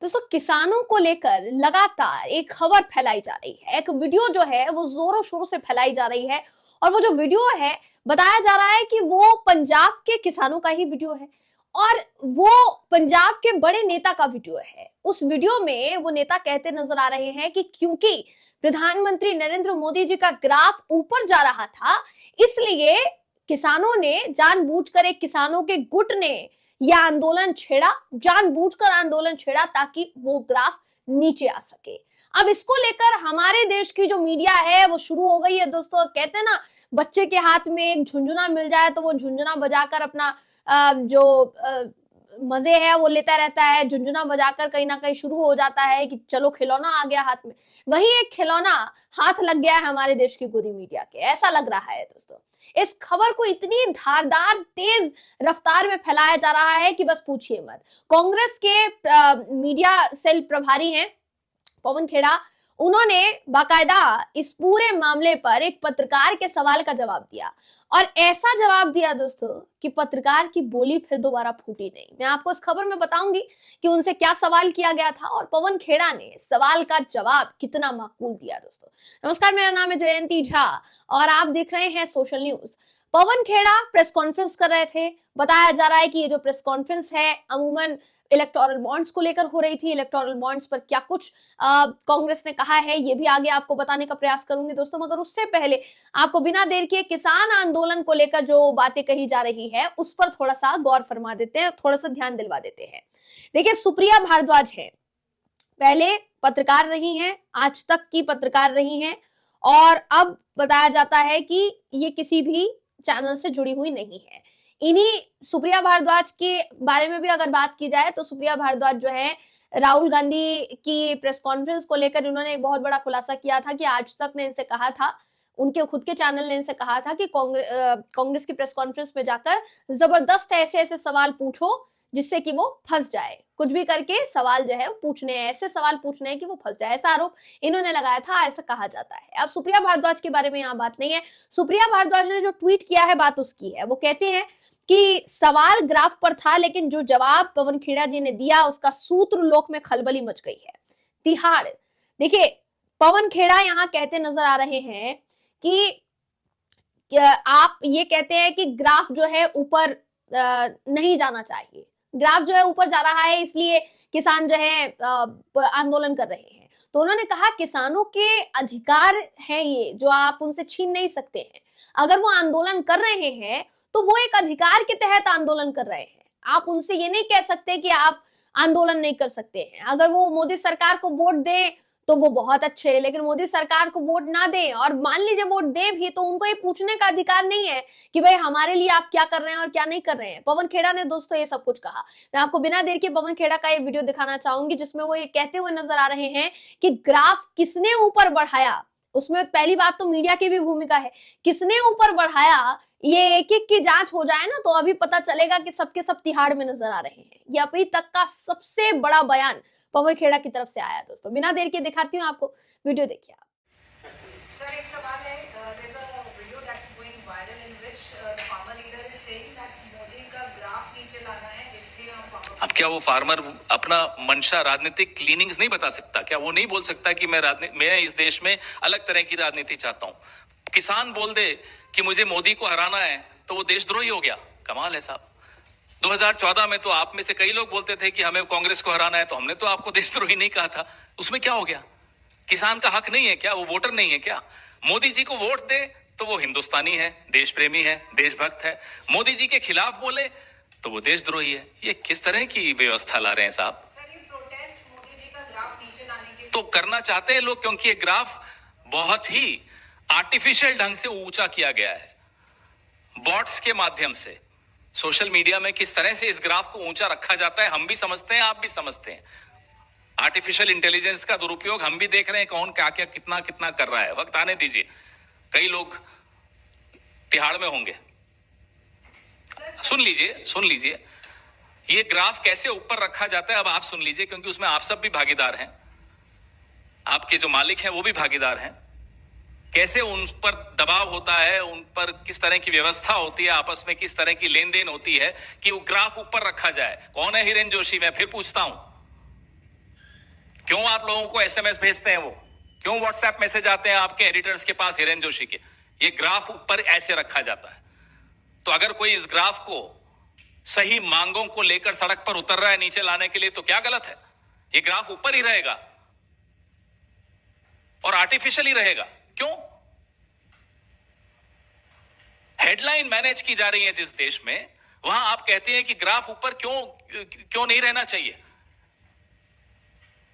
दोस्तों, किसानों को लेकर लगातार एक खबर फैलाई जा रही है। एक वीडियो जो है वो जोरों शोरों से फैलाई जा रही है और वो जो वीडियो है बताया जा रहा है कि वो पंजाब के किसानों का ही वीडियो है और वो पंजाब के बड़े नेता का वीडियो है। उस वीडियो में वो नेता कहते नजर आ रहे हैं कि क्योंकि प्रधानमंत्री नरेंद्र मोदी जी का ग्राफ ऊपर जा रहा था, इसलिए किसानों ने जानबूझकर एक किसानों के गुट ने यह आंदोलन छेड़ा, जानबूझकर आंदोलन छेड़ा ताकि वो ग्राफ नीचे आ सके। अब इसको लेकर हमारे देश की जो मीडिया है वो शुरू हो गई है। दोस्तों, कहते हैं ना, बच्चे के हाथ में एक झुंझुना मिल जाए तो वो झुंझुना बजाकर अपना जो मजे है वो लेता रहता है। झुंझुना बजाकर कहीं ना कहीं शुरू हो जाता है कि चलो खिलौना आ गया हाथ में। वही एक खिलौना हाथ लग गया है हमारे देश की गोदी मीडिया के, ऐसा लग रहा है। दोस्तों, इस खबर को इतनी धारदार तेज रफ्तार में फैलाया जा रहा है कि बस पूछिए मत। कांग्रेस के मीडिया सेल प्रभारी हैं पवन खेड़ा, उन्होंने बाकायदा इस पूरे मामले पर एक पत्रकार के सवाल का जवाब दिया और ऐसा जवाब दिया दोस्तों कि पत्रकार की बोली फिर दोबारा फूटी नहीं। मैं आपको इस खबर में बताऊंगी कि उनसे क्या सवाल किया गया था और पवन खेड़ा ने सवाल का जवाब कितना माकूल दिया। दोस्तों नमस्कार, मेरा नाम है जयंती झा और आप देख रहे हैं social news. Pawan Khera press conference कर रहे थे। बताया जा रहा है कि ये जो प्रेस कॉन्फ्रेंस है अमूमन इलेक्टोरल बॉन्ड्स को लेकर हो रही थी। इलेक्टोरल बॉन्ड्स पर क्या कुछ कांग्रेस ने कहा है ये भी आगे आपको बताने का प्रयास करूंगी दोस्तों, मगर उससे पहले आपको बिना देर किए किसान आंदोलन को लेकर जो बातें कही जा रही है उस पर थोड़ा सा गौर फरमा देते हैं, थोड़ा सा ध्यान दिलवा देते हैं। देखिए, सुप्रिया भारद्वाज है, पहले पत्रकार रही हैं, आज तक की पत्रकार रही हैं और अब बताया जाता है कि ये किसी भी चैनल से जुड़ी हुई नहीं है। इन्हीं सुप्रिया भारद्वाज के बारे में भी अगर बात की जाए तो सुप्रिया भारद्वाज जो है राहुल गांधी की प्रेस कॉन्फ्रेंस को लेकर इन्होंने एक बहुत बड़ा खुलासा किया था कि आज तक ने इनसे कहा था, उनके खुद के चैनल ने इनसे कहा था कि कांग्रेस की प्रेस कॉन्फ्रेंस में जाकर जबरदस्त ऐसे ऐसे सवाल पूछो जिससे कि वो फंस जाए। कुछ भी करके सवाल जो है पूछने हैं, ऐसे सवाल पूछने हैं कि वो फंस जाए, ऐसा आरोप इन्होंने लगाया था, ऐसा कहा जाता है। अब सुप्रिया भारद्वाज के बारे में यहाँ बात नहीं है। सुप्रिया भारद्वाज ने जो ट्वीट किया है बात उसकी है। वो कहते हैं कि सवाल ग्राफ पर था लेकिन जो जवाब पवन खेड़ा जी ने दिया उसका सूत्र लोक में खलबली मच गई है। तिहाड़, देखिए पवन खेड़ा यहाँ कहते नजर आ रहे हैं कि आप ये कहते हैं कि ग्राफ जो है ऊपर नहीं जाना चाहिए, ग्राफ जो है ऊपर जा रहा है इसलिए किसान जो है आंदोलन कर रहे हैं। तो उन्होंने कहा किसानों के अधिकार है ये जो आप उनसे छीन नहीं सकते हैं। अगर वो आंदोलन कर रहे हैं तो वो एक अधिकार के तहत आंदोलन कर रहे हैं। आप उनसे ये नहीं कह सकते कि आप आंदोलन नहीं कर सकते हैं। अगर वो मोदी सरकार को वोट दें तो वो बहुत अच्छे है, लेकिन मोदी सरकार को वोट ना दें और मान लीजिए वोट दे भी तो उनको ये पूछने का अधिकार नहीं है कि भाई हमारे लिए आप क्या कर रहे हैं और क्या नहीं कर रहे हैं। पवन खेड़ा ने दोस्तों ये सब कुछ कहा। मैं आपको बिना देर के पवन खेड़ा का ये वीडियो दिखाना चाहूंगी जिसमें वो ये कहते हुए नजर आ रहे हैं कि ग्राफ किसने ऊपर बढ़ाया। उसमें पहली बात तो मीडिया की भी भूमिका है, किसने ऊपर बढ़ाया ये एक एक की जांच हो जाए ना तो अभी पता चलेगा कि सबके सब तिहाड़ में नजर आ रहे हैं। ये अभी तक का सबसे बड़ा बयान पवन खेड़ा की तरफ से आया। दोस्तों बिना देर के दिखाती हूँ आपको, वीडियो देखिए आप। सर, एक सवाल है, there's a video that's going viral in which the farmer leader is saying that Modi का ग्राफ नीचे लाना है इसलिए हम farmer। अब क्या वो फार्मर अपना मंशा राजनीतिक क्लीनिंग्स नहीं बता सकता? क्या वो नहीं बोल सकता कि मैं इस देश में अलग तरह की राजनीति चाहता हूँ? किसान बोल दे कि मुझे मोदी को हराना है तो वो देशद्रोही हो गया? कमाल है साहब। 2014 में तो आप में से कई लोग बोलते थे कि हमें कांग्रेस को हराना है, तो हमने तो आपको देशद्रोही नहीं कहा था। उसमें क्या हो गया? किसान का हक नहीं है क्या? वो वोटर नहीं है क्या? मोदी जी को वोट दे तो वो हिंदुस्तानी है, देश प्रेमी है, देशभक्त है। मोदी जी के खिलाफ बोले तो वो देशद्रोही है। ये किस तरह की व्यवस्था ला रहे हैं साहब? सर, ये प्रोटेस्ट मोदी जी का ग्राफ नीचे लाने के तो करना चाहते हैं लोग, क्योंकि ये ग्राफ बहुत ही आर्टिफिशियल ढंग से ऊंचा किया गया है बॉट्स के माध्यम से। सोशल मीडिया में किस तरह से इस ग्राफ को ऊंचा रखा जाता है हम भी समझते हैं, आप भी समझते हैं। आर्टिफिशियल इंटेलिजेंस का दुरुपयोग हम भी देख रहे हैं, कौन क्या क्या कितना कितना कर रहा है। वक्त आने दीजिए, कई लोग तिहाड़ में होंगे। सुन लीजिए ये ग्राफ कैसे ऊपर रखा जाता है। अब आप सुन लीजिए, क्योंकि उसमें आप सब भी भागीदार हैं, आपके जो मालिक हैं वो भी भागीदार हैं। कैसे उन पर दबाव होता है, उन पर किस तरह की व्यवस्था होती है, आपस में किस तरह की लेन देन होती है कि वो ग्राफ ऊपर रखा जाए। कौन है हिरेन जोशी? मैं फिर पूछता हूं, क्यों आप लोगों को एसएमएस भेजते हैं? वो क्यों व्हाट्सएप मैसेज आते हैं आपके एडिटर्स के पास, हिरेन जोशी के? ये ग्राफ ऊपर ऐसे रखा जाता है। तो अगर कोई इस ग्राफ को सही मांगों को लेकर सड़क पर उतर रहा है नीचे लाने के लिए, तो क्या गलत है? ये ग्राफ ऊपर ही रहेगा और आर्टिफिशियली रहेगा। क्यों? हेडलाइन मैनेज की जा रही है जिस देश में, वहां आप कहते हैं कि ग्राफ ऊपर क्यों नहीं रहना चाहिए।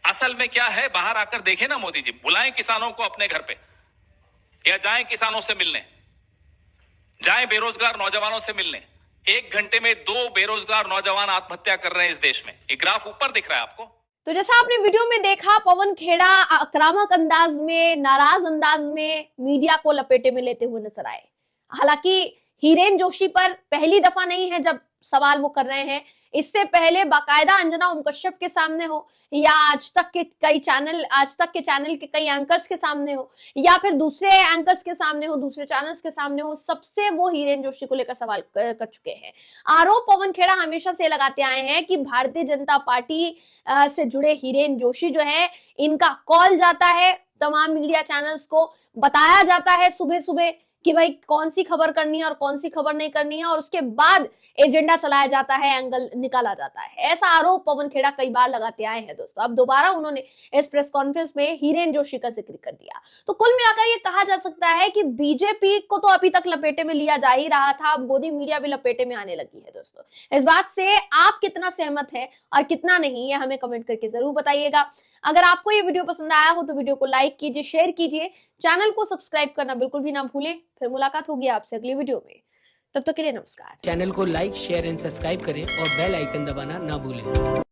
असल में क्या है, बाहर आकर देखें ना मोदी जी, बुलाएं किसानों को अपने घर पे, या जाएं किसानों से मिलने, जाएं बेरोजगार नौजवानों से मिलने। 1 घंटे में 2 बेरोजगार नौजवान आत्महत्या कर रहे हैं इस देश में। ये ग्राफ ऊपर दिख रहा है आपको? तो जैसा आपने वीडियो में देखा, पवन खेड़ा आक्रामक अंदाज में, नाराज अंदाज में मीडिया को लपेटे में लेते हुए नजर आए। हालांकि हिरेन जोशी पर पहली दफा नहीं है जब सवाल वो कर रहे हैं, इससे पहले बाकायदा अंजना ओम कश्यप के सामने हो, या आज तक के चैनल के कई एंकर्स के सामने हो, या फिर दूसरे एंकर्स के सामने हो, दूसरे चैनल्स के सामने हो, सबसे वो हिरेन जोशी को लेकर सवाल कर चुके हैं। आरोप पवन खेड़ा हमेशा से लगाते आए हैं कि भारतीय जनता पार्टी से जुड़े हिरेन जोशी जो है, इनका कॉल जाता है तमाम मीडिया चैनल्स को, बताया जाता है सुबह सुबह कि भाई कौन सी खबर करनी है और कौन सी खबर नहीं करनी है, और उसके बाद एजेंडा चलाया जाता है, एंगल निकाला जाता है। ऐसा आरोप पवन खेड़ा कई बार लगाते आए हैं दोस्तों। अब दोबारा उन्होंने इस प्रेस कॉन्फ्रेंस में हिरेन जोशी का जिक्र कर दिया। तो कुल मिलाकर ये कहा जा सकता है कि बीजेपी को तो अभी तक लपेटे में लिया जा ही रहा था, अब गोदी मीडिया भी लपेटे में आने लगी है दोस्तों। इस बात से आप कितना सहमत है और कितना नहीं, ये हमें कमेंट करके जरूर बताइएगा। अगर आपको ये वीडियो पसंद आया हो तो वीडियो को लाइक कीजिए, शेयर कीजिए, चैनल को सब्सक्राइब करना बिल्कुल भी ना भूलें। फिर मुलाकात होगी आपसे अगली वीडियो में, तब तक के लिए नमस्कार। चैनल को लाइक, शेयर एंड सब्सक्राइब करें और बेल आइकन दबाना ना भूलें।